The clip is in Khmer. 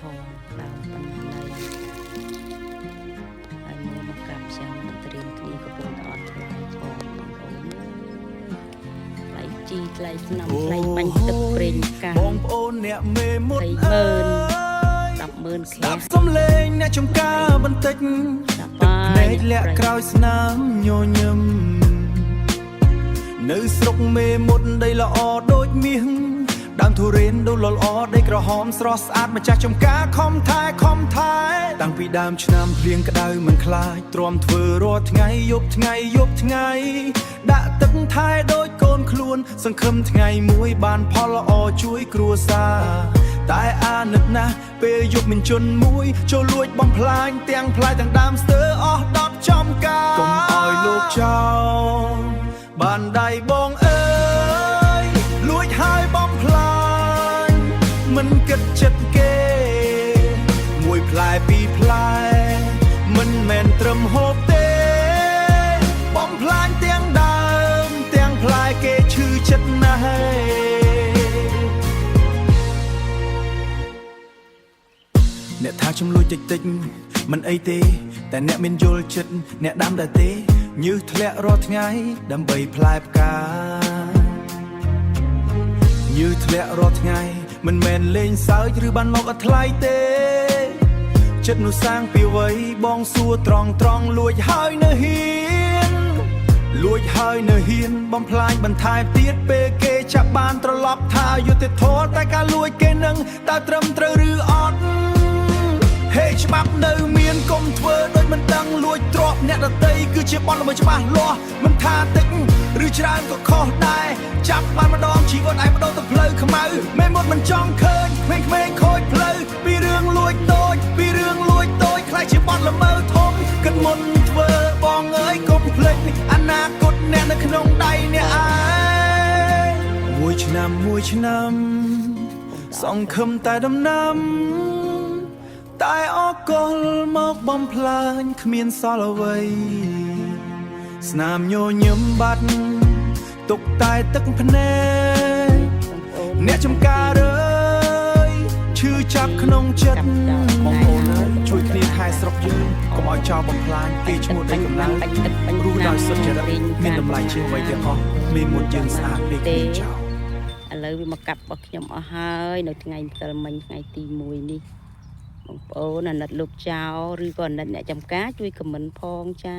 ធំដើមបណ្ណៃហើយមើលមកកាប់ចាំត្រៀមគ្នាកំពុងតែអត់ធ្វើឲ្យផងបងប្អូនថ្លៃជីថ្លៃស្នំថ្លៃបាញ់ទឹកប្រេងកាបងប្អូនអ្នកមេមុតអើយ100000ស្ដាប់សំឡេងអ្នកចំការបន្តិចភ្នែកលាក់ក្រោយស្នាមញញឹមនៅស្រុកមេមុតដីល្អដូចមាសដើមទុរេនដូចល្អដីក្រហមស្រស់ស្អាតម្ចាស់ចំការខំថែតាំងពីដើមឆ្នាំភ្លៀងក្តៅមិនខ្លាចទ្រាំធ្វើរាល់ថ្ងៃយប់ថ្ងៃដាក់ទឹកថែដូចកូនខ្លួនសង្ឃឹមថ្ងៃមួយបានផលល្អជួយគ្រួសារតែអាណិតណាស់ពេលយប់មិនជន់មួយចូលលួចបំផ្លាញទាំងផ្លែទាំងដើមស្ទើអស់10ចំការកុំឲ្យលោកចោលបានដៃបងអើយលួចហើយបំផ្លាញមិនគិតចិត្តគេមួយផ្លែពីរផ្លែមិនមែនត្រឹមហូបទេបំផ្លាញទាំងដើមទាំងផ្លែគេឈឺចិត្តណាស់អ្នកថាចំលួចតិចមិនអីទេតែអ្នកមានយល់ចិត្តអ្នកដាំដែរទេញើសធ្លាក់រាល់ថ្ងៃដើម្បីផ្លែផ្កាញើសធ្លាក់រាល់ថ្ងៃមិនមែនលេងសើចឬបានមកអត់ថ្លៃទេចិត្តនោះសាងពីវ័យបងសួរត្រង់លួចហើយនៅហ៊ានបំផ្លាញបន្ថែមទៀតពេលគេចាប់បានត្រឡប់ថាយុត្តិធម៌តែការលួចគេនឹងតើត្រឹមត្រូវឬអត់ហេច្បាប់នៅមានកុំធ្វើដូចមិនដឹងលួចទ្រព្យអ្នកដតីគឺជាបទល្មើសច្បាស់លាស់មិនថាតិចឬច្រើនក៏ខុសដែរចាប់បានម្ដងជីវិតឯងបដូរទៅផ្លូវខ្មៅមេមត់មិនចង់ឃើញក្មេងៗខូចផ្លូវពីរឿងលួចតូចខ្លាចជាបទល្មើសធំគិតមុនធ្វើបងអើយកុំភ្លេចអនាគតអ្នកនៅក្នុងដៃអ្នកឯងមួយឆ្នាំសង្ឃឹមតែដំណាំតែអកលមកបំផ្លាញគ្មានសល់អ្វីស្នាមញញឹមបាត់ទុកតែទឹកភ្នែកអ្នកចំការរើយឈឺចាប់ក្នុងចិត្តបងប្អូនជួយគ្នាថែស្រុកយើងកុំឲ្យចោលបំផ្លាញគេឈ្មោះដីកំណើតរស់ដោយសុចរិតមានតម្លៃជាងអ្វីទាំងអស់មេមុនយើងស្អាតពេកគ្មានចោលឥឡូវវាមកកាប់របស់ខ្ញុំអស់ហើយនៅថ្ងៃម្សិលមិញថ្ងៃទី1នេះបងប្អូនអាណិតលោកចៅឬក៏អាណិតអ្នកចំការជួយខមមិនផងចា